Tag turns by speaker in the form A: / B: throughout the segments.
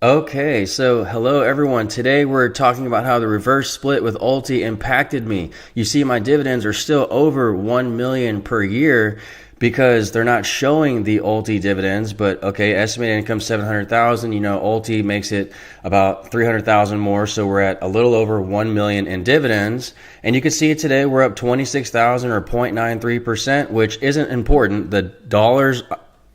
A: Okay, so hello everyone. Today we're talking about how the reverse split with Ulti impacted me. You see, my dividends are still over 1 million per year because they're not showing the Ulti dividends, but okay, estimated income 700,000, Ulti makes it about 300,000 more, so we're at a little over 1 million in dividends. And you can see today we're up 26,000 or 0.93%, which isn't important. The dollars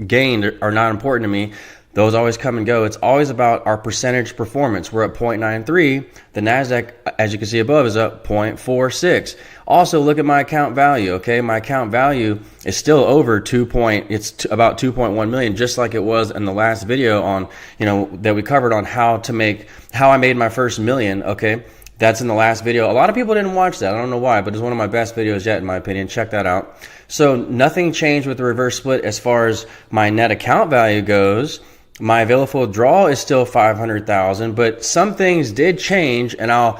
A: gained are not important to me. Those always come and go. It's always about our percentage performance. We're at 0.93. The NASDAQ, as you can see above, is up 0.46. Also, look at my account value, okay? My account value is still over it's about 2.1 million, just like it was in the last video on, that we covered on how I made my first million, okay? That's in the last video. A lot of people didn't watch that. I don't know why, but it's one of my best videos yet, in my opinion. Check that out. So nothing changed with the reverse split as far as my net account value goes. My available withdrawal is still 500,000, but some things did change, and I'll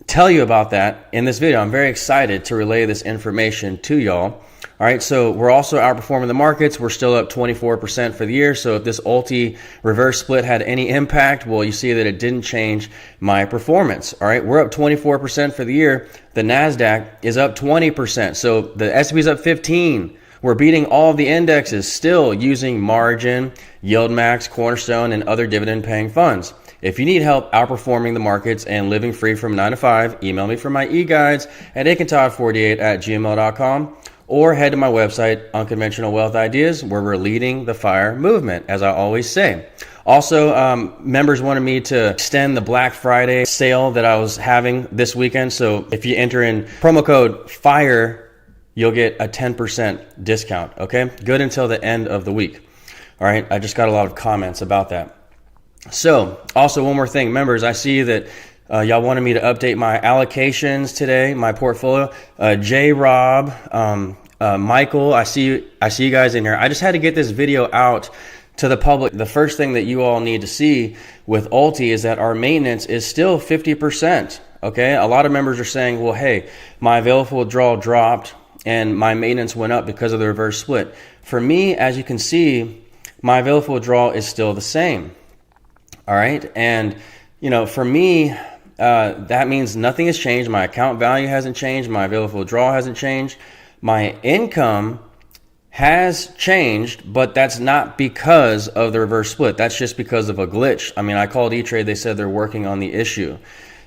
A: tell you about that in this video. I'm very excited to relay this information to y'all. All right, so we're also outperforming the markets. We're still up 24% for the year. So if this Ulti reverse split had any impact, well, you see that it didn't change my performance. All right, we're up 24% for the year. The NASDAQ is up 20%. So the S&P is up 15%. We're beating all of the indexes, still using margin, Yieldmax, Cornerstone, and other dividend-paying funds. If you need help outperforming the markets and living free from 9 to 5, email me for my e-guides at akintodd48@gmail.com or head to my website, Unconventional Wealth Ideas, where we're leading the FIRE movement, as I always say. Also, members wanted me to extend the Black Friday sale that I was having this weekend. So if you enter in promo code FIRE, you'll get a 10% discount, okay? Good until the end of the week. All right, I just got a lot of comments about that. So, also one more thing, members, I see that y'all wanted me to update my allocations today, my portfolio. J-Rob, Michael, I see you guys in here. I just had to get this video out to the public. The first thing that you all need to see with Ulti is that our maintenance is still 50%, okay? A lot of members are saying, well, hey, my available withdrawal dropped and my maintenance went up because of the reverse split. For me, as you can see, my available withdrawal is still the same. All right. And, for me, that means nothing has changed. My account value hasn't changed. My available withdrawal hasn't changed. My income has changed, but that's not because of the reverse split. That's just because of a glitch. I mean, I called E-Trade. They said they're working on the issue.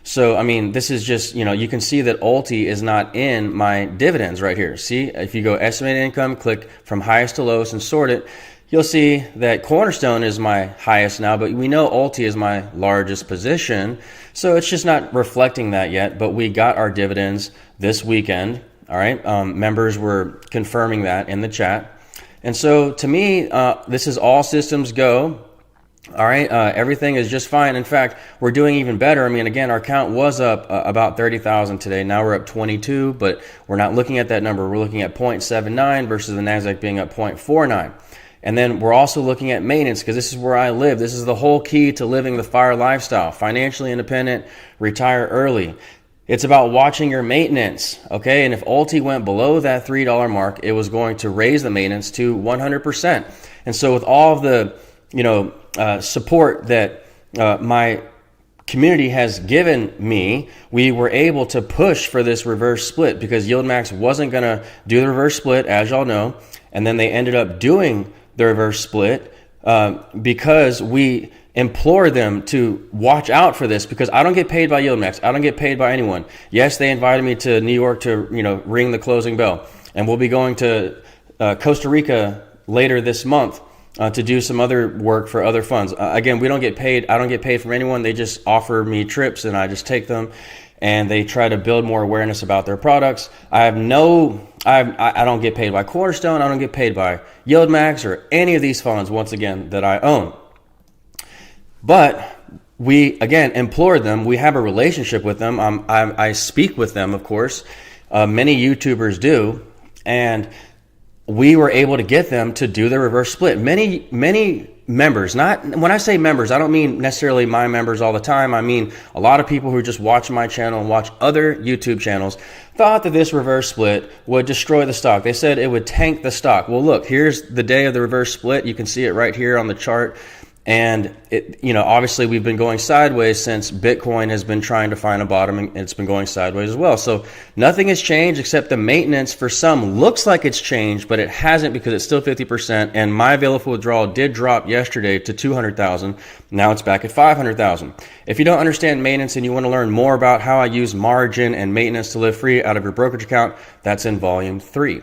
A: So, I mean, this is just, you can see that Ulti is not in my dividends right here. See, if you go estimated income, click from highest to lowest and sort it, you'll see that Cornerstone is my highest now, but we know Ulti is my largest position. So it's just not reflecting that yet, but we got our dividends this weekend. All right. Members were confirming that in the chat. And so to me, this is all systems go. All right, everything is just fine. In fact, we're doing even better. I mean, again, our count was up about 30,000 today. Now we're up 22, but we're not looking at that number. We're looking at 0.79 versus the NASDAQ being up 0.49. And then we're also looking at maintenance because this is where I live. This is the whole key to living the FIRE lifestyle, financially independent, retire early. It's about watching your maintenance, okay? And if Ulti went below that $3 mark, it was going to raise the maintenance to 100%. And so with all of the support that my community has given me, we were able to push for this reverse split because Yieldmax wasn't going to do the reverse split, as y'all know, and then they ended up doing the reverse split because we implore them to watch out for this because I don't get paid by Yieldmax. I don't get paid by anyone. Yes, they invited me to New York to ring the closing bell, and we'll be going to Costa Rica later this month to do some other work for other funds. Again, we don't get paid. I don't get paid from anyone. They just offer me trips and I just take them and they try to build more awareness about their products. I don't get paid by Cornerstone. I don't get paid by Yieldmax or any of these funds, once again, that I own. But we, again, implore them. We have a relationship with them. I speak with them, of course. Many YouTubers do. And we were able to get them to do the reverse split. Many members, when I say members, I don't mean necessarily my members all the time. I mean a lot of people who just watch my channel and watch other YouTube channels thought that this reverse split would destroy the stock. They said it would tank the stock. Well, look, here's the day of the reverse split. You can see it right here on the chart. And obviously we've been going sideways since Bitcoin has been trying to find a bottom, and it's been going sideways as well. So nothing has changed except the maintenance for some looks like it's changed, but it hasn't, because it's still 50%. And my available withdrawal did drop yesterday to 200,000. Now it's back at 500,000. If you don't understand maintenance and you want to learn more about how I use margin and maintenance to live free out of your brokerage account, that's in volume 3.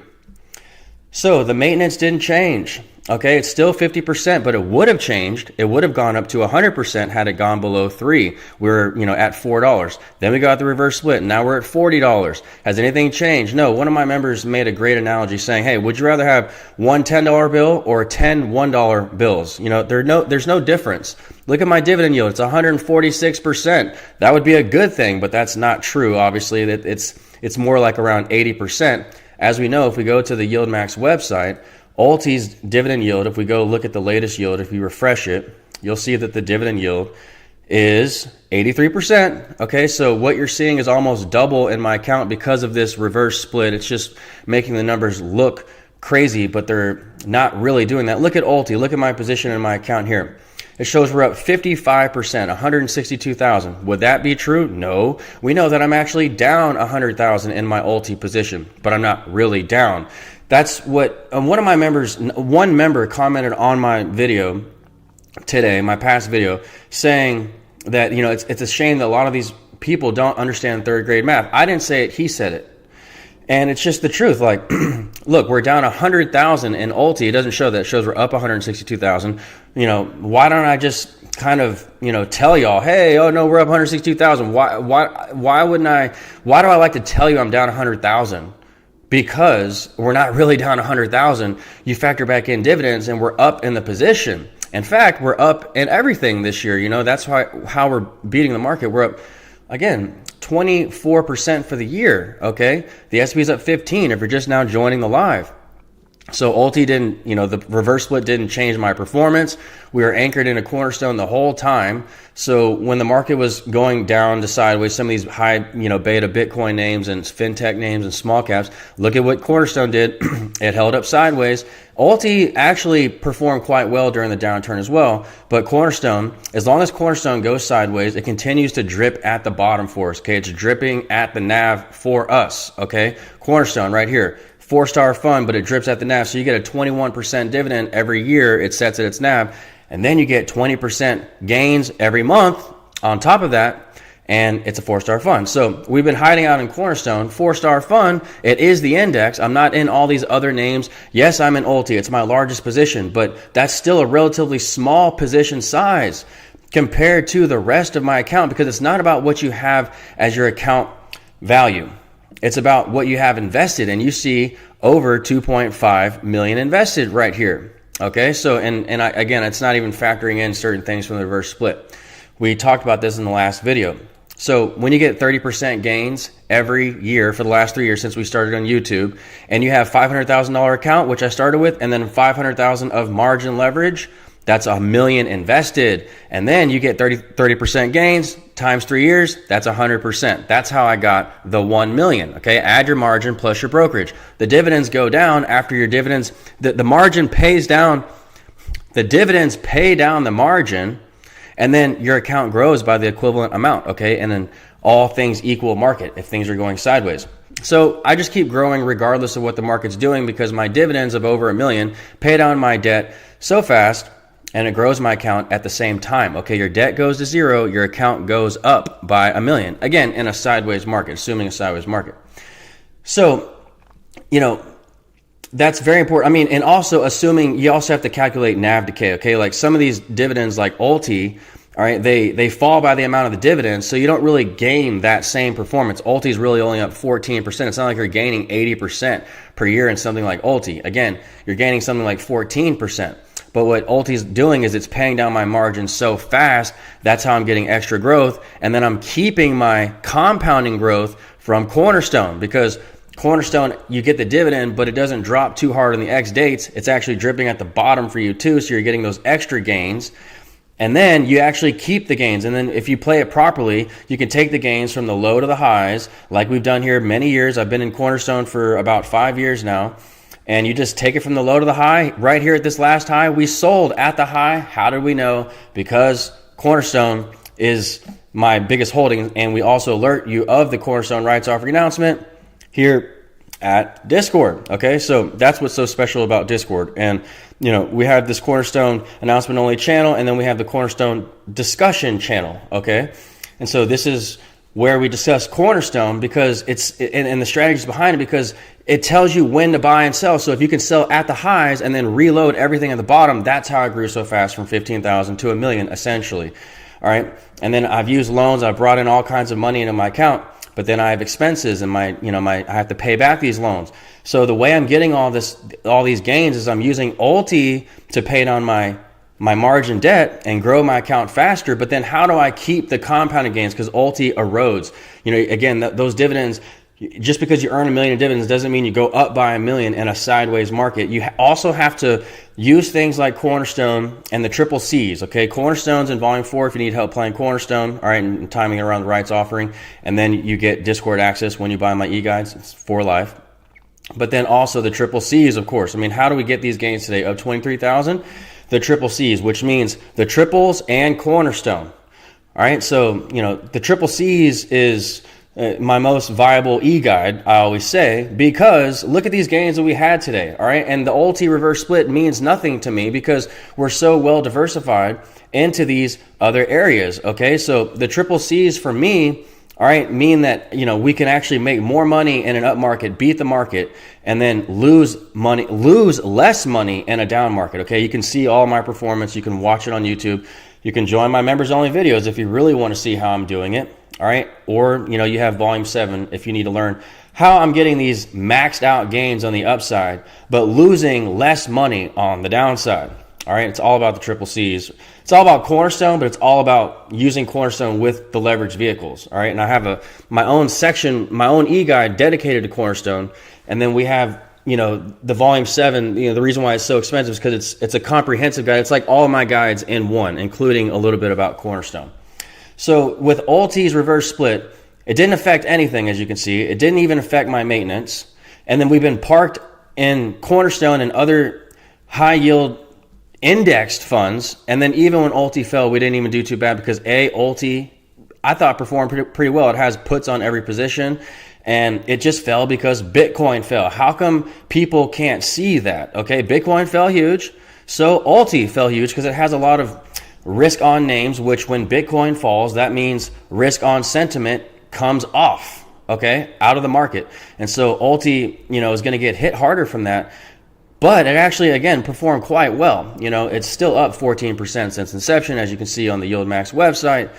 A: So the maintenance didn't change. Okay, it's still 50%, but it would have changed. It would have gone up to 100% had it gone below 3. We're, at $4. Then we got the reverse split. Now we're at $40. Has anything changed? No. One of my members made a great analogy saying, hey, would you rather have one $10 bill or 10 $1 bills? There's no difference. Look at my dividend yield. It's 146%. That would be a good thing, but that's not true. Obviously, it's more like around 80%. As we know, if we go to the Yieldmax website, Ulti's dividend yield, if we go look at the latest yield, if you refresh it, you'll see that the dividend yield is 83%. Okay, so what you're seeing is almost double in my account because of this reverse split. It's just making the numbers look crazy, but they're not really doing that. Look at Ulti. Look at my position in my account here. It shows we're up 55%, 162,000. Would that be true? No. We know that I'm actually down 100,000 in my Ulti position, but I'm not really down. That's what one member commented on my video today, my past video, saying that, it's a shame that a lot of these people don't understand third grade math. I didn't say it, he said it. And it's just the truth. Like, look, we're down 100,000 in Ulti. It doesn't show that. It shows we're up 162,000. Why don't I just kind of, tell y'all, hey, oh no, we're up 162,000. Why wouldn't I? Why do I like to tell you I'm down 100,000? Because we're not really down 100,000. You factor back in dividends and we're up in the position. In fact, we're up in everything this year. That's how we're beating the market. We're up, again, 24% for the year. Okay, the S&P is up 15 if you're just now joining the live. So Ulti didn't, the reverse split didn't change my performance. We were anchored in a Cornerstone the whole time. So when the market was going down to sideways, some of these high, beta Bitcoin names and fintech names and small caps, look at what Cornerstone did. It held up sideways. Ulti actually performed quite well during the downturn as well. But Cornerstone, as long as Cornerstone goes sideways, it continues to drip at the bottom for us. Okay, it's dripping at the NAV for us. Okay, Cornerstone right here. 4-star fund, but it drips at the NAV. So you get a 21% dividend every year. It sets at its NAV. And then you get 20% gains every month on top of that. And it's a 4-star fund. So we've been hiding out in Cornerstone, 4-star fund. It is the index. I'm not in all these other names. Yes, I'm in Ulti. It's my largest position, but that's still a relatively small position size compared to the rest of my account, because it's not about what you have as your account value. It's about what you have invested, and you see over 2.5 million invested right here. Okay, so again, it's not even factoring in certain things from the reverse split. We talked about this in the last video. So when you get 30% gains every year for the last 3 years since we started on YouTube, and you have $500,000 account, which I started with, and then 500,000 of margin leverage, that's $1 million invested. And then you get 30% gains times 3 years, that's 100%. That's how I got the 1 million. Okay, add your margin plus your brokerage. The dividends go down after your dividends. The margin pays down. The dividends pay down the margin, and then your account grows by the equivalent amount. Okay, and then all things equal market if things are going sideways. So I just keep growing regardless of what the market's doing, because my dividends of over $1 million pay down my debt so fast, and it grows my account at the same time. Okay, your debt goes to zero, your account goes up by $1 million. Again, in a sideways market, assuming a sideways market. So, that's very important. I mean, and also assuming you also have to calculate NAV decay. Okay, like some of these dividends like Ulti, all right, they fall by the amount of the dividends, so you don't really gain that same performance. Ulti is really only up 14%. It's not like you're gaining 80% per year in something like Ulti. Again, you're gaining something like 14%. But what Ulti's doing is it's paying down my margin so fast, that's how I'm getting extra growth. And then I'm keeping my compounding growth from Cornerstone, because Cornerstone, you get the dividend, but it doesn't drop too hard on the X dates. It's actually dripping at the bottom for you too, so you're getting those extra gains. And then you actually keep the gains. And then if you play it properly, you can take the gains from the low to the highs, like we've done here many years. I've been in Cornerstone for about 5 years now. and you just take it from the low to the high. Right here at this last high, we sold at the high. How did we know? Because Cornerstone is my biggest holding, and we also alert you of the Cornerstone rights offering announcement here at Discord. Okay, so that's what's so special about Discord. And you know, we have this Cornerstone announcement only channel, and then we have the Cornerstone discussion channel. Okay, and so this is where we discuss Cornerstone, because it's and the strategies behind it, because it tells you when to buy and sell. So if you can sell at the highs and then reload everything at the bottom, that's how I grew so fast from 15,000 to $1 million essentially. All right, and then I've used loans. I've brought in all kinds of money into my account, but then I have expenses, and I have to pay back these loans. So the way I'm getting all these gains is I'm using Ulti to pay down my margin debt and grow my account faster. But then how do I keep the compounded gains? Because Ulti erodes. You know, again, those dividends, just because you earn $1 million in dividends doesn't mean you go up by $1 million in a sideways market. You also have to use things like Cornerstone and the triple C's. Okay, Cornerstone's in volume 4 if you need help playing Cornerstone. All right, and timing around the rights offering, and then you get Discord access when you buy my e-guides. It's for life. But then also the triple C's, of course. I mean, how do we get these gains today of 23,000? The triple C's, which means the triples and Cornerstone. All right, so you know the triple C's is my most viable e-guide, I always say, because look at these gains that we had today, all right? And the Ulti reverse split means nothing to me because we're so well diversified into these other areas, okay? So the triple C's for me, all right, mean that, you know, we can actually make more money in an up market, beat the market, and then lose less money in a down market, okay? You can see all my performance. You can watch it on YouTube. You can join my members only videos if you really want to see how I'm doing it. All right, or you know, you have volume 7 if you need to learn how I'm getting these maxed out gains on the upside, but losing less money on the downside. All right, it's all about the triple C's. It's all about Cornerstone, but it's all about using Cornerstone with the leverage vehicles. All right, and I have my own section, my own e-guide dedicated to Cornerstone, and then we have, you know, the volume 7. You know, the reason why it's so expensive is because it's a comprehensive guide. It's like all of my guides in one, including a little bit about Cornerstone. So with Ulti's reverse split, it didn't affect anything, as you can see. It didn't even affect my maintenance. And then we've been parked in Cornerstone and other high yield indexed funds. And then even when Ulti fell, we didn't even do too bad because Ulti, I thought, performed pretty well. It has puts on every position. And it just fell because Bitcoin fell. How come people can't see that? Okay, Bitcoin fell huge. So Ulti fell huge because it has a lot of risk on names, which when Bitcoin falls, that means risk on sentiment comes off, okay, out of the market. And so Ulti, you know, is going to get hit harder from that. But it actually, again, performed quite well. You know, it's still up 14% since inception, as you can see on the Yieldmax website.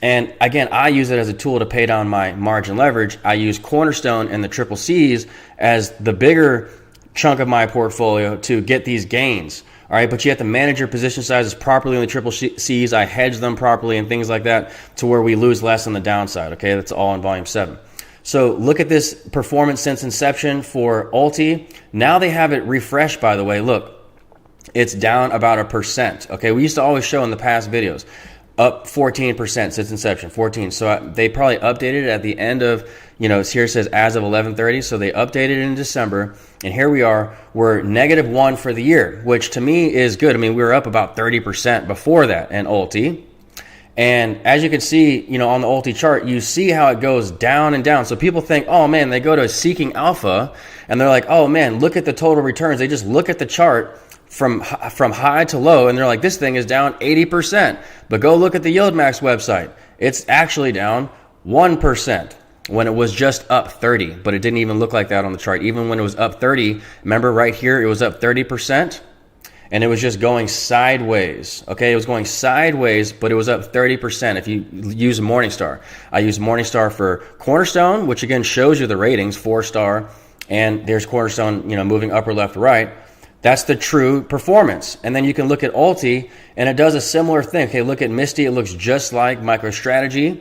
A: And again, I use it as a tool to pay down my margin leverage. I use Cornerstone and the triple C's as the bigger chunk of my portfolio to get these gains. All right, but you have to manage your position sizes properly on the triple C's. I hedge them properly and things like that to where we lose less on the downside. Okay, that's all in volume 7. So look at this performance since inception for Ulti. Now they have it refreshed, by the way. Look, it's down about 1%. Okay, we used to always show in the past videos up 14% since inception, 14. So they probably updated it at the end of, you know, here it says as of 11/30. So they updated it in December. And here we are, we're -1 for the year, which to me is good. I mean, we were up about 30% before that in Ulti. And as you can see, you know, on the Ulti chart, you see how it goes down and down. So people think, oh man, they go to Seeking Alpha and they're like, oh man, look at the total returns. They just look at the chart from high to low and they're like, this thing is down 80%. But go look at the Yieldmax website. It's actually down 1%. When it was just up 30, but it didn't even look like that on the chart. Even when it was up 30, remember right here, it was up 30%, and it was just going sideways. Okay, it was going sideways, but it was up 30% if you use Morningstar. I use Morningstar for Cornerstone, which again shows you the ratings, 4-star, and there's Cornerstone, you know, moving upper left, right. That's the true performance. And then you can look at Ulti, and it does a similar thing. Okay, look at Misty. It looks just like MicroStrategy.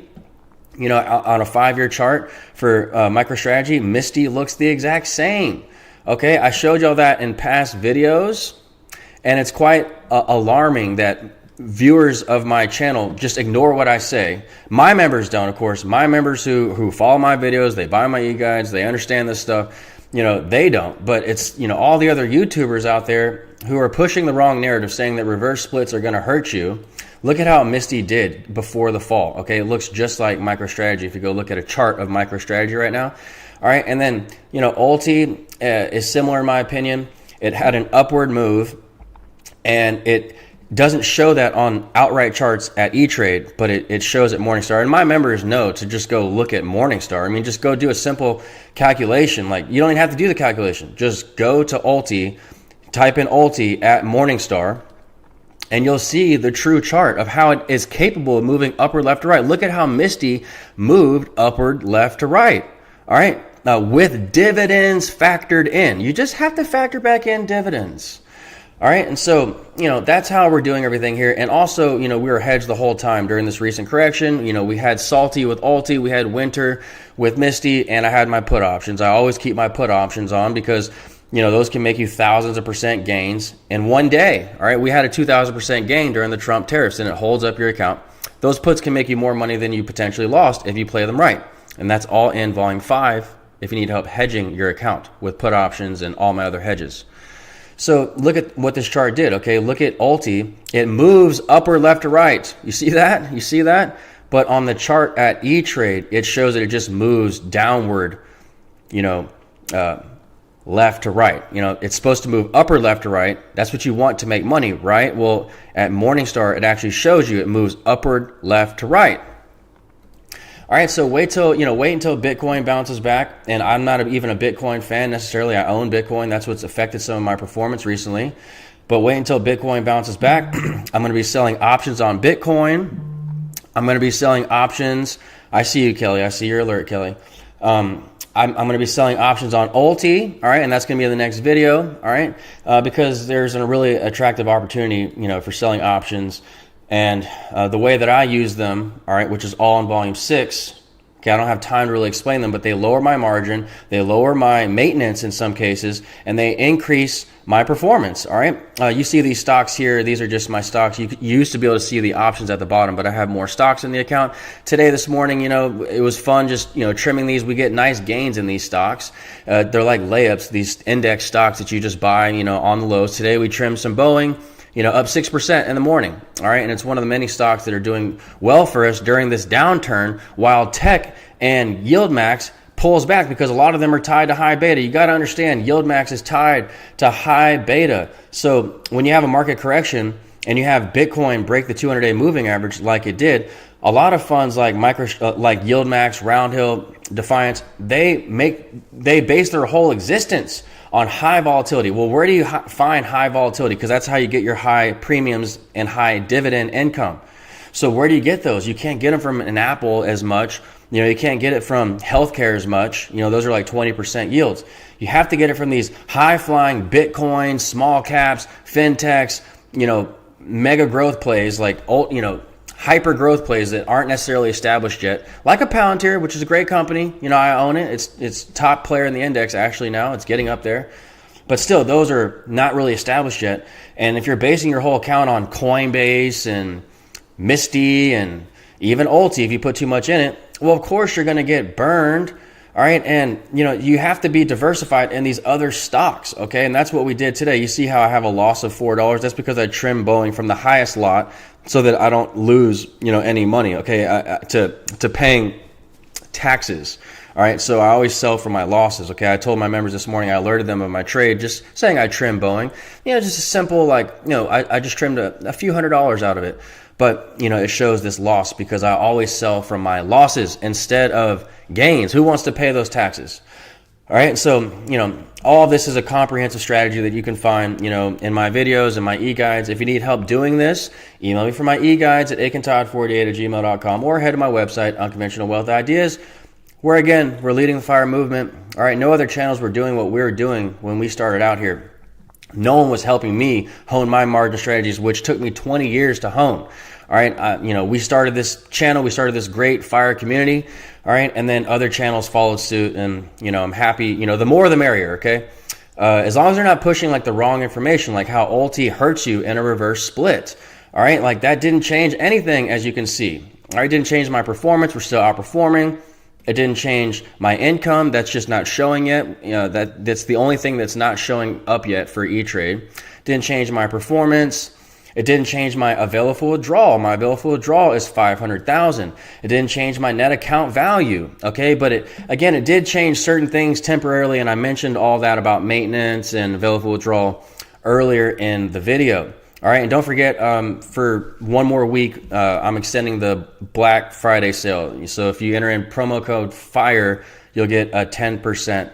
A: You know, on a 5-year chart for MicroStrategy, Misty looks the exact same. Okay, I showed y'all that in past videos, and it's quite alarming that viewers of my channel just ignore what I say. My members don't, of course. My members who follow my videos, they buy my e-guides, they understand this stuff. they don't. But it's, all the other YouTubers out there who are pushing the wrong narrative, saying that reverse splits are going to hurt you. Look at how Misty did before the fall. Okay, it looks just like MicroStrategy if you go look at a chart of MicroStrategy right now. All right, and then, Ulti is similar in my opinion. It had an upward move, and it doesn't show that on outright charts at E-Trade, but it shows at Morningstar. And my members know to just go look at Morningstar. I mean, just go do a simple calculation. Like, you don't even have to do the calculation. Just go to Ulti, type in Ulti at Morningstar, and you'll see the true chart of how it is capable of moving upward, left, to right. Look at how Misty moved upward, left, to right. All right, now with dividends factored in. You just have to factor back in dividends. All right, and so, that's how we're doing everything here. And also, we were hedged the whole time during this recent correction. We had Salty with Ulti, we had Winter with Misty, and I had my put options. I always keep my put options on because, those can make you thousands of percent gains in one day. All right, we had a 2,000% gain during the Trump tariffs, and it holds up your account. Those puts can make you more money than you potentially lost if you play them right. And that's all in volume 5 if you need help hedging your account with put options and all my other hedges. So look at what this chart did, okay? Look at Ulti. It moves upward, left, to right. You see that? You see that? But on the chart at E-Trade, it shows that it just moves downward, left to right. It's supposed to move upward, left to right. That's what you want to make money, right? Well, at Morningstar, it actually shows you it moves upward, left to right. All right, so wait until Bitcoin bounces back. And I'm not even a Bitcoin fan necessarily. I own Bitcoin. That's what's affected some of my performance recently. But wait until Bitcoin bounces back. I'm going to be selling options on Bitcoin. I'm going to be selling options. I see you, Kelly. I see your alert, Kelly. I'm going to be selling options on Ulti, all right, and that's going to be in the next video, all right, because there's a really attractive opportunity, for selling options. And the way that I use them, all right, which is all in volume 6, okay, I don't have time to really explain them, but they lower my margin, they lower my maintenance in some cases, and they increase my performance, all right? You see these stocks here. These are just my stocks. You used to be able to see the options at the bottom, but I have more stocks in the account. Today, this morning, it was fun just, trimming these. We get nice gains in these stocks. They're like layups, these index stocks that you just buy, on the lows. Today, we trimmed some Boeing. Up 6% in the morning, all right? And it's one of the many stocks that are doing well for us during this downturn, while tech and Yieldmax pulls back because a lot of them are tied to high beta. You got to understand, Yieldmax is tied to high beta. So when you have a market correction and you have Bitcoin break the 200-day moving average like it did, a lot of funds like Yieldmax, Roundhill, Defiance, they base their whole existence on high volatility. Well, where do you find high volatility? Because that's how you get your high premiums and high dividend income. So where do you get those? You can't get them from an Apple as much. You can't get it from healthcare as much. Those are like 20% yields. You have to get it from these high-flying Bitcoin, small caps, fintechs, mega growth plays like, hyper growth plays that aren't necessarily established yet, like a Palantir, which is a great company. I own it. It's top player in the index actually now. It's getting up there. But still, those are not really established yet. And if you're basing your whole account on Coinbase and Misty and even Ulti, if you put too much in it, well, of course you're going to get burned. All right, and you have to be diversified in these other stocks, okay? And that's what we did today. You see how I have a loss of $4? That's because I trimmed Boeing from the highest lot so that I don't lose, any money, okay, to paying taxes. All right, so I always sell for my losses, okay? I told my members this morning, I alerted them of my trade, just saying I trimmed Boeing. Just a simple, I just trimmed a few $100s out of it. But, it shows this loss because I always sell from my losses instead of gains. Who wants to pay those taxes? All right. So, all of this is a comprehensive strategy that you can find, in my videos and my e-guides. If you need help doing this, email me for my e-guides at akintodd48@gmail.com or head to my website, Unconventional Wealth Ideas, where again, we're leading the FIRE movement. All right. No other channels were doing what we were doing when we started out here. No one was helping me hone my margin strategies, which took me 20 years to hone. All right, we started this channel, we started this great FIRE community, all right, and then other channels followed suit, and, I'm happy, the more the merrier, okay? As long as they're not pushing, the wrong information, like how Ulti hurts you in a reverse split, all right? That didn't change anything, as you can see. All right, didn't change my performance, we're still outperforming. It didn't change my income. That's just not showing yet. That's the only thing that's not showing up yet for E-Trade. Didn't change my performance. It didn't change my available withdrawal. My available withdrawal is 500,000. It didn't change my net account value. Okay, but it did change certain things temporarily, and I mentioned all that about maintenance and available withdrawal earlier in the video. All right, and don't forget, for one more week, I'm extending the Black Friday sale. So if you enter in promo code FIRE, you'll get a 10%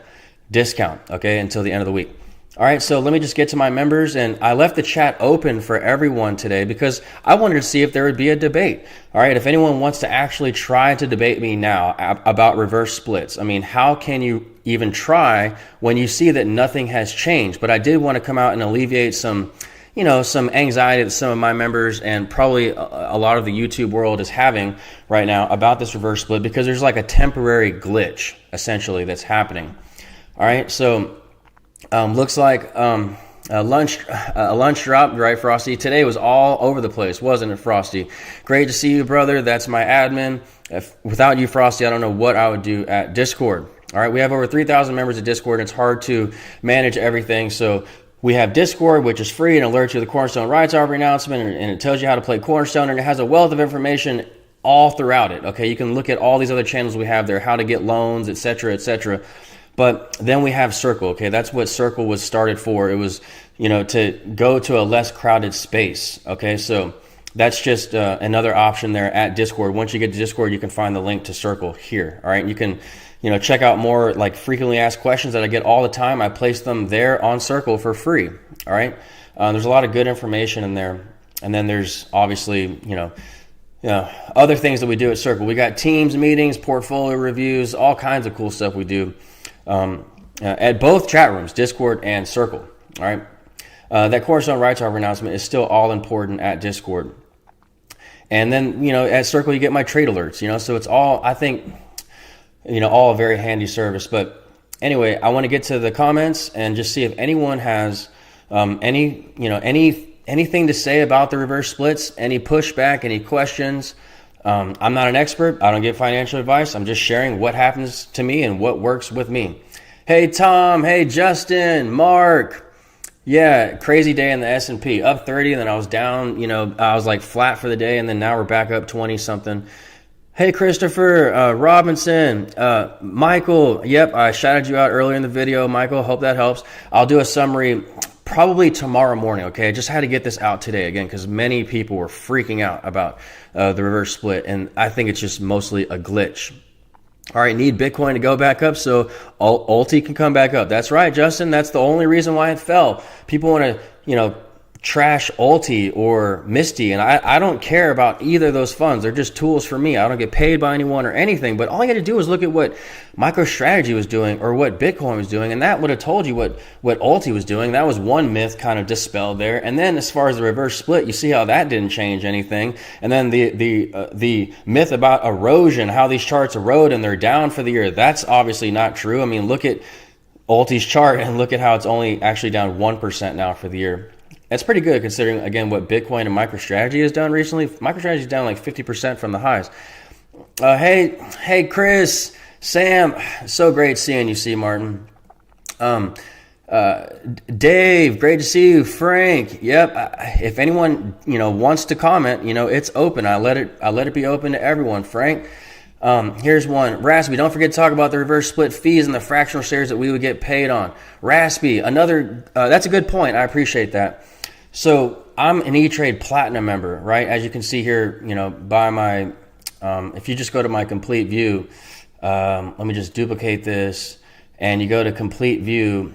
A: discount, okay, until the end of the week. All right, so let me just get to my members, and I left the chat open for everyone today because I wanted to see if there would be a debate. All right, if anyone wants to actually try to debate me now about reverse splits, I mean, how can you even try when you see that nothing has changed? But I did want to come out and alleviate some anxiety that some of my members and probably a lot of the YouTube world is having right now about this reverse split, because there's like a temporary glitch essentially that's happening. All right, so looks like a lunch dropped, right, Frosty? Today was all over the place, wasn't it, Frosty? Great to see you, brother. That's my admin. Without you, Frosty, I don't know what I would do at Discord. All right, we have over 3,000 members at Discord, and it's hard to manage everything. So we have Discord, which is free and alerts you to the Cornerstone rights offering announcement, and it tells you how to play Cornerstone, and it has a wealth of information all throughout it. Okay, you can look at all these other channels we have there, how to get loans, etc., etc. But then we have Circle. Okay, that's what Circle was started for. It was, to go to a less crowded space. Okay, so that's just another option there at Discord. Once you get to Discord, you can find the link to Circle here. All right, you can check out more like frequently asked questions that I get all the time. I place them there on Circle for free. All right, there's a lot of good information in there, and then there's obviously other things that we do at Circle. We got Teams meetings, portfolio reviews, all kinds of cool stuff we do at both chat rooms, Discord and Circle. All right, that Cornerstone rights offer announcement is still all important at Discord, and then at Circle you get my trade alerts. So it's all, I think, all a very handy service. But anyway, I want to get to the comments and just see if anyone has anything to say about the reverse splits, any pushback, any questions. I'm not an expert. I don't give financial advice. I'm just sharing what happens to me and what works with me. Hey, Tom. Hey, Justin. Mark. Yeah, crazy day in the S&P. Up 30, and then I was down. I was like flat for the day, and then now we're back up 20-something. Hey, Christopher Robinson. Michael. Yep, I shouted you out earlier in the video, Michael. Hope that helps. I'll do a summary probably tomorrow morning, okay? I just had to get this out today again because many people were freaking out about the reverse split, and I think it's just mostly a glitch. All right, need Bitcoin to go back up so Ulti can come back up. That's right, Justin. That's the only reason why it fell. People want to, trash Ulti or Misty, and I don't care about either of those funds. They're just tools for me. I don't get paid by anyone or anything, but all I got to do is look at what MicroStrategy was doing or what Bitcoin was doing, and that would have told you what Ulti was doing. That was one myth kind of dispelled there. And then as far as the reverse split, you see how that didn't change anything. And then the myth about erosion, how these charts erode and they're down for the year, that's obviously not true. I mean, look at Ulti's chart and look at how it's only actually down 1% now for the year. That's pretty good considering, again, what Bitcoin and MicroStrategy has done recently. MicroStrategy is down like 50% from the highs. Hey, Chris, Sam, so great seeing you, C. Martin. Dave, great to see you. Frank, yep. If anyone wants to comment, it's open. I let it be open to everyone. Frank, here's one. Raspy, don't forget to talk about the reverse split fees and the fractional shares that we would get paid on. Raspy, another. That's a good point. I appreciate that. So I'm an E-Trade Platinum member, right? As you can see here, by my, if you just go to my complete view, let me just duplicate this, and you go to complete view,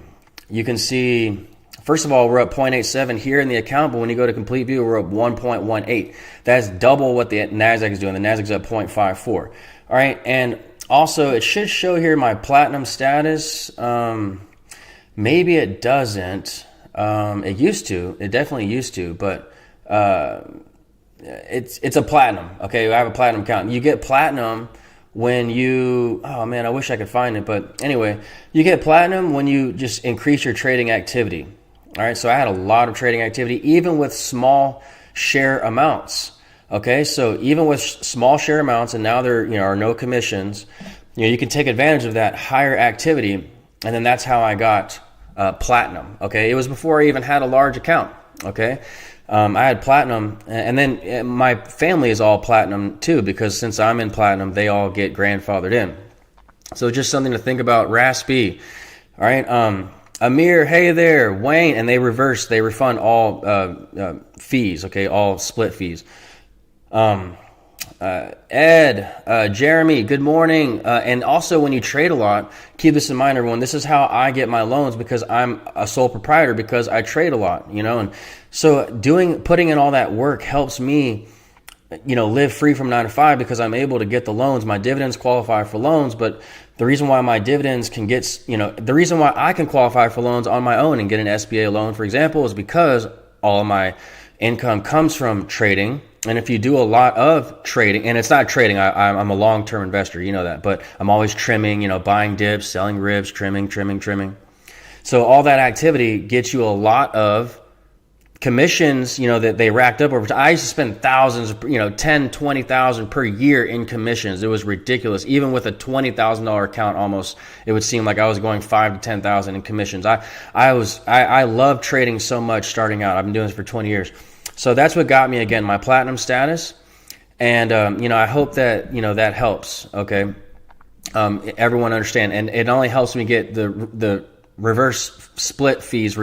A: you can see, first of all, we're up 0.87 here in the account, but when you go to complete view, we're up 1.18. That's double what the NASDAQ is doing. The NASDAQ's up 0.54. All right, and also it should show here my Platinum status. Maybe it doesn't. It used to. It definitely used to, but it's a Platinum. Okay, I have a Platinum account. You get Platinum when you, oh man, I wish I could find it, but anyway, you get Platinum when you just increase your trading activity. All right, so I had a lot of trading activity, even with small share amounts. Okay, so even with small share amounts, and now there are no commissions. you can take advantage of that higher activity. And then that's how I got platinum. Okay, it was before I even had a large account. Okay, I had platinum, and then my family is all platinum too, because since I'm in platinum, they all get grandfathered in. So just something to think about. Raspy, all right. Amir, hey there. Wayne, and they refund all fees. Okay, all split fees. Ed, Jeremy, good morning. And also, when you trade a lot, keep this in mind, everyone. This is how I get my loans, because I'm a sole proprietor, because I trade a lot, and so putting in all that work helps me, live free from 9 to 5, because I'm able to get the loans. My dividends qualify for loans, but the reason why my dividends can get, the reason why I can qualify for loans on my own and get an SBA loan, for example, is because all of my income comes from trading. And if you do a lot of trading, and it's not trading, I'm a long-term investor, you know that, but I'm always trimming, buying dips, selling ribs, trimming. So all that activity gets you a lot of commissions, that they racked up over time. I used to spend thousands, 10, 20,000 per year in commissions. It was ridiculous. Even with a $20,000 account, almost, it would seem like I was going 5 to 10,000 in commissions. I love trading so much starting out. I've been doing this for 20 years. So that's what got me, again, my platinum status. And, I hope that, that helps. Okay. Everyone understand. And it only helps me get the reverse split fees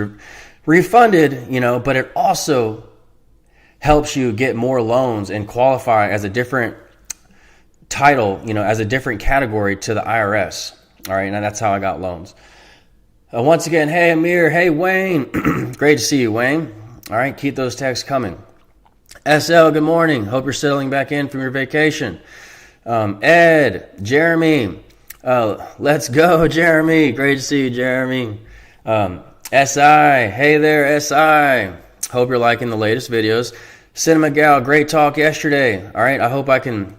A: refunded, but it also helps you get more loans and qualify as a different title, as a different category to the IRS. All right. And that's how I got loans. Once again, hey, Amir. Hey, Wayne. Great to see you, Wayne. All right, keep those texts coming. SL, good morning. Hope you're settling back in from your vacation. Ed, Jeremy, let's go, Jeremy. Great to see you, Jeremy. SI, hey there, SI. Hope you're liking the latest videos. Cinema Gal, great talk yesterday. All right, I hope I can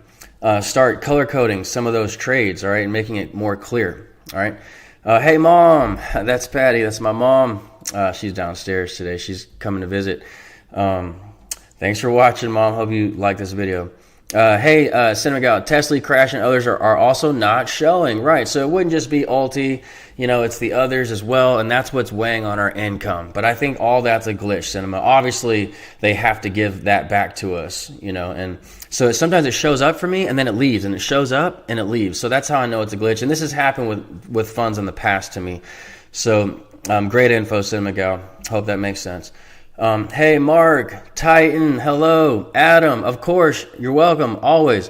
A: start color coding some of those trades, all right, and making it more clear. All right. Hey, Mom. That's Patty. That's my mom. She's downstairs today. She's coming to visit. Thanks for watching, Mom. Hope you like this video. Hey, Senegal, Tesla, Crash, and others are also not showing. Right, so it wouldn't just be Ulti. It's the others as well, and that's what's weighing on our income. But I think all that's a glitch, Cinema. Obviously, they have to give that back to us, and so sometimes it shows up for me, and then it leaves, and it shows up, and it leaves. So that's how I know it's a glitch, and this has happened with funds in the past to me. So great info, Cinema Gal. Hope that makes sense. Hey, Mark, Titan, hello, Adam, of course, you're welcome, always.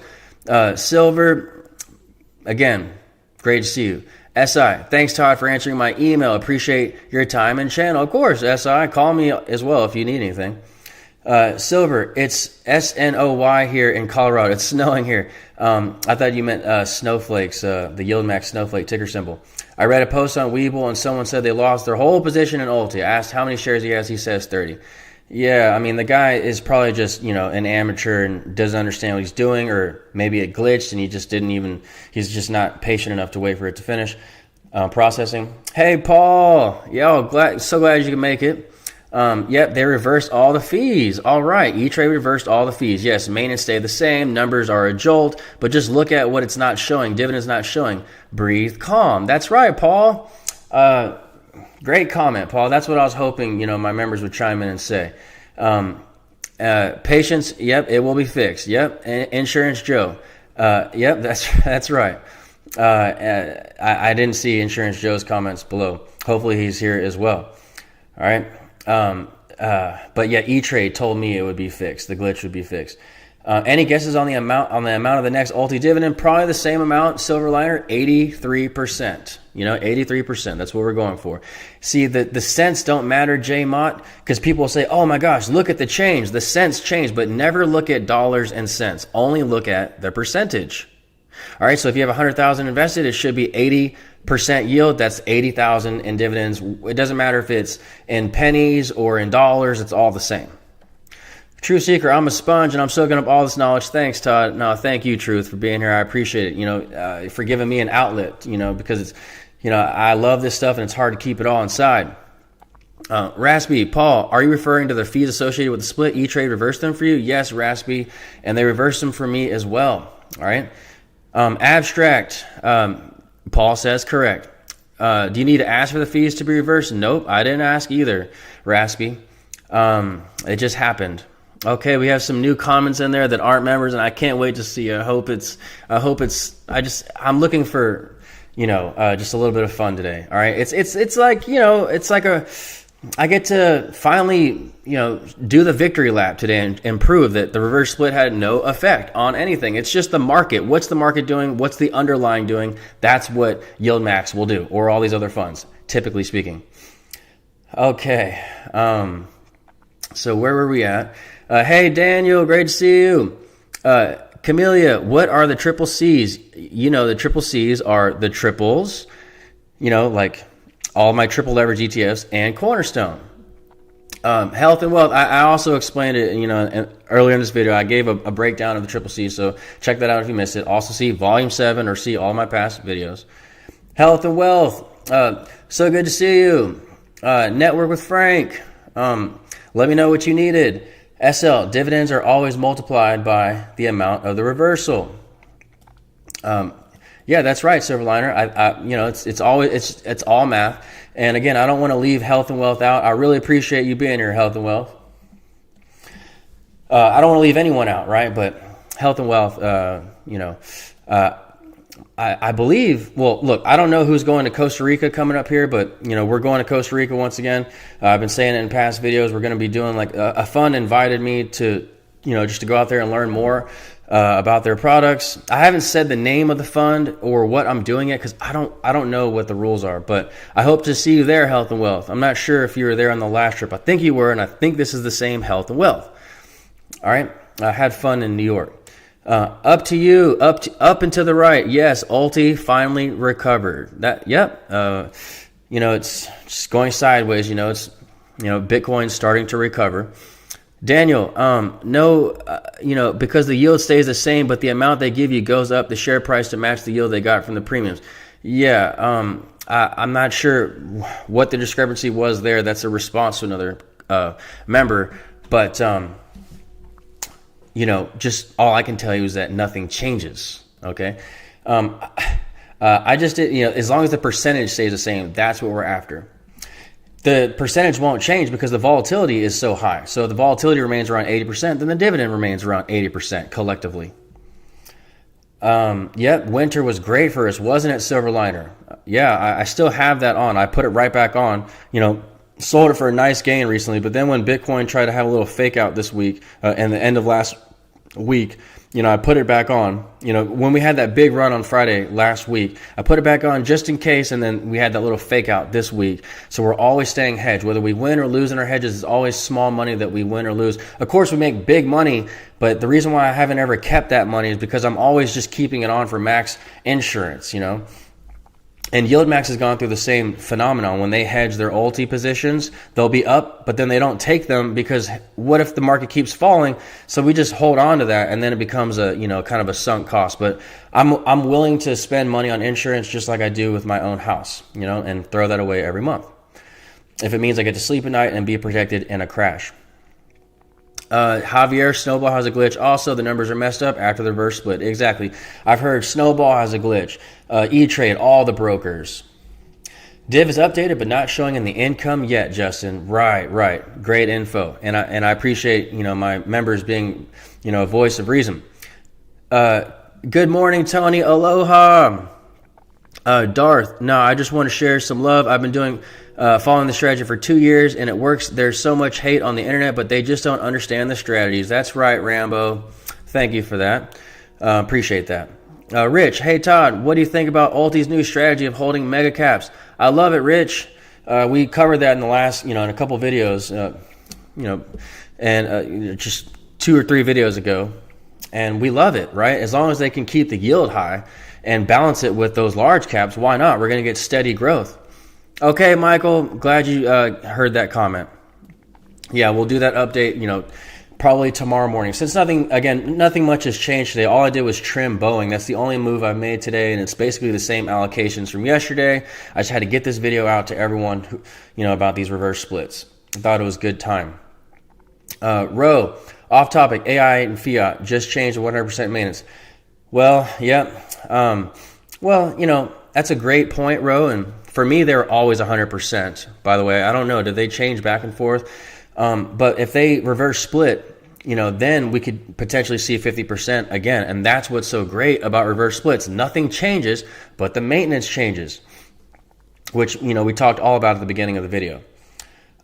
A: Silver, again, great to see you. SI, thanks, Todd, for answering my email. Appreciate your time and channel. Of course, SI, call me as well if you need anything. Silver, it's SNOY here in Colorado. It's snowing here. I thought you meant snowflakes, the Yieldmax snowflake ticker symbol. I read a post on Webull and someone said they lost their whole position in Ulti. I asked how many shares he has. He says 30. Yeah, I mean, the guy is probably just, an amateur and doesn't understand what he's doing, or maybe it glitched and he's just not patient enough to wait for it to finish processing. Hey, Paul. So glad you can make it. Yep, they reversed all the fees. All right, E-Trade reversed all the fees. Yes, maintenance stayed the same. Numbers are a jolt, but just look at what it's not showing. Dividend's not showing. Breathe calm. That's right, Paul. Great comment, Paul. That's what I was hoping, my members would chime in and say. Patience, yep, it will be fixed. Yep, Insurance Joe. Yep, that's right. I didn't see Insurance Joe's comments below. Hopefully he's here as well. All right. But yeah, E-Trade told me it would be fixed. The glitch would be fixed. Any guesses on the amount of the next Ulti dividend? Probably the same amount. Silver liner, 83%. 83%. That's what we're going for. See, the cents don't matter, J-Mott, because people will say, oh my gosh, look at the change. The cents change, but never look at dollars and cents. Only look at the percentage. All right, so if you have 100,000 invested, it should be 80% yield. That's 80,000 in dividends. It doesn't matter if it's in pennies or in dollars. It's all the same. True Seeker, I'm a sponge and I'm soaking up all this knowledge. Thanks, Todd. No, thank you, Truth, for being here. I appreciate it. For giving me an outlet. Because it's, I love this stuff and it's hard to keep it all inside. Raspy, Paul, are you referring to the fees associated with the split? E-Trade reversed them for you? Yes, Raspy, and they reversed them for me as well. All right. Abstract, Paul says correct. Do you need to ask for the fees to be reversed? Nope, I didn't ask either, Raspy. It just happened. Okay, we have some new comments in there that aren't members, and I can't wait to see. I'm looking for, just a little bit of fun today. All right, it's like, I get to finally, do the victory lap today and prove that the reverse split had no effect on anything. It's just the market. What's the market doing? What's the underlying doing? That's what Yieldmax will do, or all these other funds, typically speaking. Okay, so where were we at? Hey, Daniel, great to see you. Camellia, what are the triple C's? The triple C's are the triples, like all my triple leverage ETFs and Cornerstone. Health and wealth, I also explained it, earlier in this video. I gave a breakdown of the triple C's, so check that out if you missed it. Also see volume 7 or see all my past videos. Health and wealth, so good to see you. Network with Frank, let me know what you needed. SL, dividends are always multiplied by the amount of the reversal. Yeah, that's right, Silverliner. It's all math. And again, I don't want to leave health and wealth out. I really appreciate you being here, health and wealth. I don't want to leave anyone out, right? But health and wealth, I believe, well, look, I don't know who's going to Costa Rica coming up here, but, we're going to Costa Rica once again. I've been saying it in past videos. We're going to be doing like a fund invited me to, just to go out there and learn more about their products. I haven't said the name of the fund or what I'm doing yet because I don't know what the rules are, but I hope to see you there, health and wealth. I'm not sure if you were there on the last trip. I think you were, and I think this is the same health and wealth. All right. I had fun in New York. Up to you, up and to the right. Yes, Ulti finally recovered. It's just going sideways. Bitcoin's starting to recover. Daniel, because the yield stays the same, but the amount they give you goes up, the share price to match the yield they got from the premiums. Yeah, I'm not sure what the discrepancy was there. That's a response to another member, but just all I can tell you is that nothing changes. Okay. I just did, as long as the percentage stays the same, that's what we're after. The percentage won't change because the volatility is so high. So the volatility remains around 80%, then the dividend remains around 80% collectively. Yep, winter was great for us, wasn't it, Silverliner? Yeah, I still have that on. I put it right back on. Sold it for a nice gain recently, but then when Bitcoin tried to have a little fake out this week and the end of last week, I put it back on. When we had that big run on Friday last week, I put it back on just in case, and then we had that little fake out this week. So we're always staying hedged. Whether we win or lose in our hedges, it's always small money that we win or lose. Of course, we make big money, but the reason why I haven't ever kept that money is because I'm always just keeping it on for max insurance, And Yieldmax has gone through the same phenomenon. When they hedge their Ulti positions, they'll be up, but then they don't take them because what if the market keeps falling? So we just hold on to that, and then it becomes a kind of a sunk cost. But I'm willing to spend money on insurance just like I do with my own house, and throw that away every month if it means I get to sleep at night and be protected in a crash. Javier, Snowball has a glitch. Also, the numbers are messed up after the reverse split. Exactly. I've heard Snowball has a glitch. E-Trade, all the brokers. Div is updated, but not showing in the income yet, Justin. Right. Great info. And I appreciate, my members being, a voice of reason. Good morning, Tony. Aloha. Darth, no, I just want to share some love. I've been following the strategy for 2 years, and it works. There's so much hate on the internet, but they just don't understand the strategies. That's right, Rambo. Thank you for that. Appreciate that. Rich, hey, Todd, what do you think about Ulti's new strategy of holding mega caps? I love it, Rich. We covered that in the last, in a couple videos, just 2 or 3 videos ago, and we love it, right? As long as they can keep the yield high and balance it with those large caps, why not? We're going to get steady growth. Okay, Michael, glad you heard that comment. Yeah, we'll do that update, probably tomorrow morning. Since nothing much has changed today. All I did was trim Boeing. That's the only move I made today, and it's basically the same allocations from yesterday. I just had to get this video out to everyone who, about these reverse splits. I thought it was good time. Off topic, AI and fiat just changed to 100% maintenance. Well, yeah. Well, that's a great point, Ro. And for me, they're always 100%. By the way, I don't know. Did they change back and forth? But if they reverse split, then we could potentially see 50% again. And that's what's so great about reverse splits. Nothing changes, but the maintenance changes, which, we talked all about at the beginning of the video.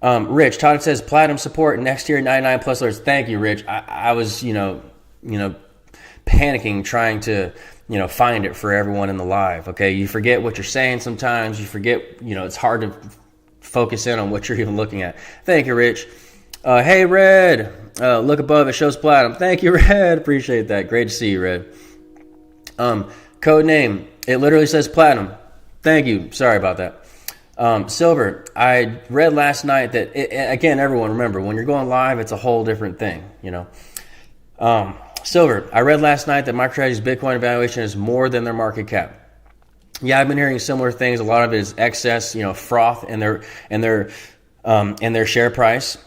A: Rich, Todd says platinum support next year, 99 plus alerts. Thank you, Rich. I was, panicking trying to, find it for everyone in the live. Okay. You forget what you're saying sometimes. You forget, it's hard to focus in on what you're even looking at. Thank you, Rich. Hey, Red. Look above, it shows platinum. Thank you, Red. Appreciate that. Great to see you, Red. Code name, it literally says platinum. Thank you. Sorry about that. Silver, I read last night that, again, everyone remember, when you're going live, it's a whole different thing, Silver, I read last night that MicroStrategy's Bitcoin evaluation is more than their market cap. Yeah, I've been hearing similar things. A lot of it is excess, froth in their share price.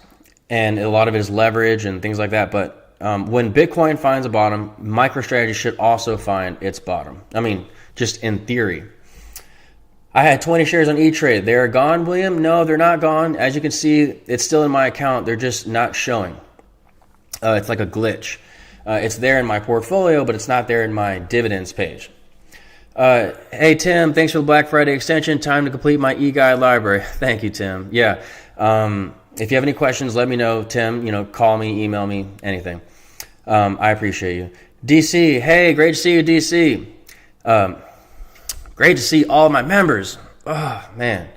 A: And a lot of it is leverage and things like that. But when Bitcoin finds a bottom, MicroStrategy should also find its bottom. I mean, just in theory. I had 20 shares on E-Trade. They're gone, William? No, they're not gone. As you can see, it's still in my account. They're just not showing. It's like a glitch. It's there in my portfolio, but it's not there in my dividends page. Hey, Tim, thanks for the Black Friday extension. Time to complete my e-guide library. Thank you, Tim. Yeah. If you have any questions, let me know, Tim. Call me, email me, anything. I appreciate you. DC, hey, great to see you, DC. Great to see all my members. Oh, man.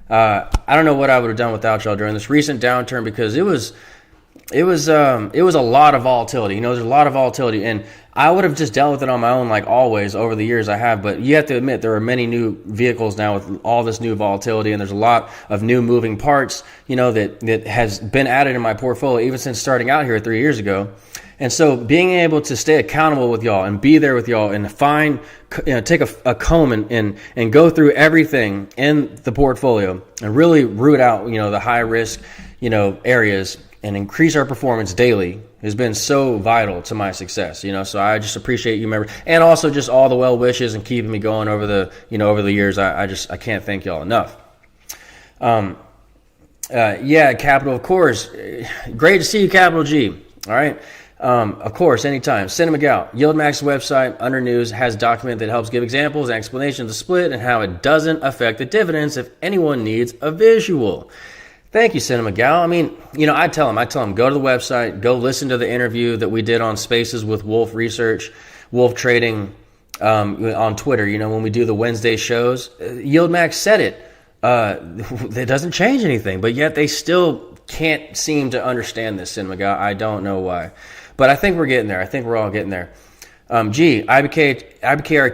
A: I don't know what I would have done without y'all during this recent downturn, because it was a lot of volatility. There's a lot of volatility, and I would have just dealt with it on my own, like always over the years I have. But you have to admit, there are many new vehicles now with all this new volatility, and there's a lot of new moving parts, that has been added in my portfolio even since starting out here 3 years ago. And so being able to stay accountable with y'all and be there with y'all and find, take a comb and go through everything in the portfolio and really root out, the high risk, areas, and increase our performance daily has been so vital to my success, so I just appreciate you, members, and also just all the well wishes and keeping me going over the, over the years. I can't thank y'all enough. Yeah, Capital, of course. Great to see you, Capital G. All right. Of course, anytime. Send them a gal. Yieldmax website under news has a document that helps give examples and explanations of the split and how it doesn't affect the dividends if anyone needs a visual. Thank you, Cinema Gal. I mean, I tell them, go to the website, go listen to the interview that we did on Spaces with Wolf Research, Wolf Trading on Twitter, when we do the Wednesday shows. Yieldmax said it. It doesn't change anything, but yet they still can't seem to understand this, Cinema Gal. I don't know why. But I think we're getting there. I think we're all getting there. IBKR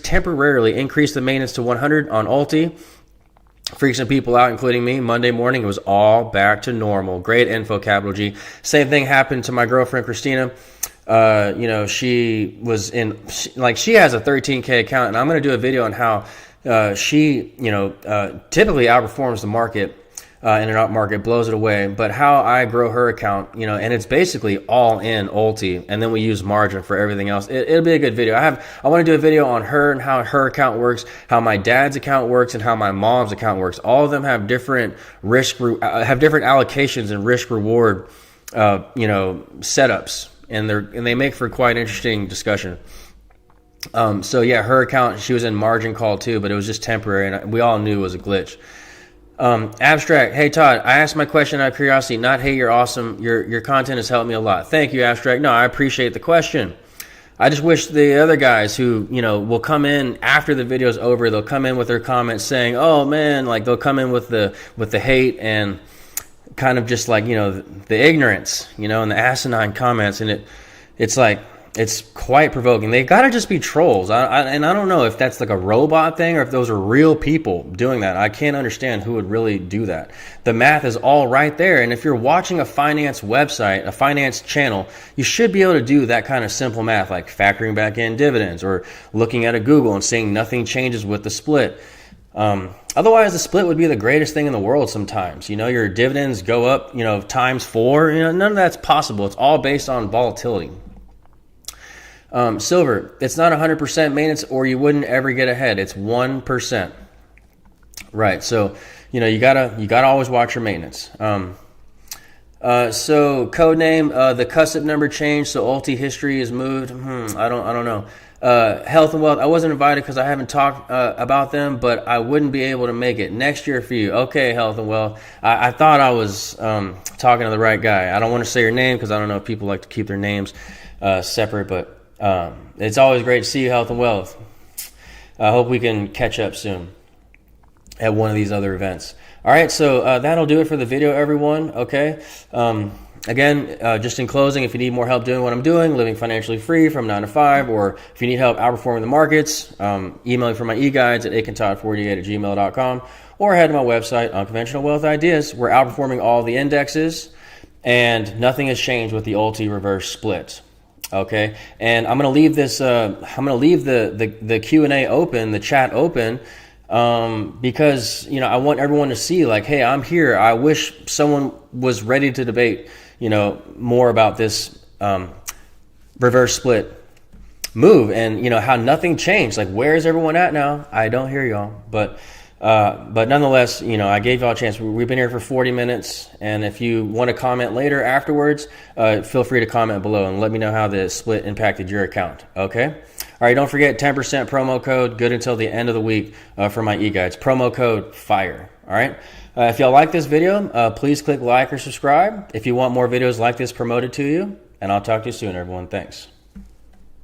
A: temporarily increased the maintenance to 100 on Ulti. Freaked some people out, including me. Monday morning, it was all back to normal. Great info, Capital G. Same thing happened to my girlfriend, Christina. She was she has a 13K account, and I'm going to do a video on how she, typically outperforms the market in an up market, blows it away. But how I grow her account, and it's basically all in Ulti, and then we use margin for everything else. It'll be a good video. I want to do a video on her and how her account works, how my dad's account works, and how my mom's account works. All of them have different have different allocations and risk reward, setups, and they make for quite interesting discussion. So yeah, her account, she was in margin call too, but it was just temporary, and we all knew it was a glitch. Abstract, hey Todd, I asked my question out of curiosity, not hey, you're awesome. Your content has helped me a lot. Thank you, Abstract. No, I appreciate the question. I just wish the other guys who, will come in after the video's over, they'll come in with their comments saying, oh man, like they'll come in with the hate and kind of just like, the ignorance, and the asinine comments, and it's like, it's quite provoking. They got to just be trolls. And I don't know if that's like a robot thing or if those are real people doing that. I can't understand who would really do that. The math is all right there. And if you're watching a finance website, a finance channel, you should be able to do that kind of simple math, like factoring back in dividends or looking at a Google and saying nothing changes with the split. Otherwise, the split would be the greatest thing in the world sometimes. Your dividends go up, times 4. None of that's possible. It's all based on volatility. Silver, it's not 100% maintenance, or you wouldn't ever get ahead. It's 1%. Right. So, you gotta always watch your maintenance. So code name, the custom number changed, so Ulti history is moved. I don't know. Health and wealth, I wasn't invited because I haven't talked about them, but I wouldn't be able to make it next year for you. Okay, health and wealth. I thought I was talking to the right guy. I don't want to say your name because I don't know if people like to keep their names separate, but it's always great to see you, health and wealth. I hope we can catch up soon at one of these other events. All right, so that'll do it for the video, everyone. Okay. Again, just in closing, if you need more help doing what I'm doing, living financially free from 9 to 5, or if you need help outperforming the markets, email me for my e-guides at akintodd48@gmail.com, or head to my website, Unconventional Wealth Ideas. We're outperforming all the indexes, and nothing has changed with the Ulti reverse split. Okay, and I'm going to leave this. I'm going to leave the Q&A open, the chat open. Because I want everyone to see, like, hey, I'm here. I wish someone was ready to debate, more about this reverse split move, and how nothing changed. Like, where is everyone at now? I don't hear y'all, but nonetheless, I gave y'all a chance. We've been here for 40 minutes, and if you want to comment later afterwards, feel free to comment below and let me know how the split impacted your account. Okay. All right, don't forget 10% promo code, good until the end of the week for my e-guides. Promo code FIRE. All right. If y'all like this video, please click like or subscribe if you want more videos like this promoted to you. And I'll talk to you soon, everyone. Thanks.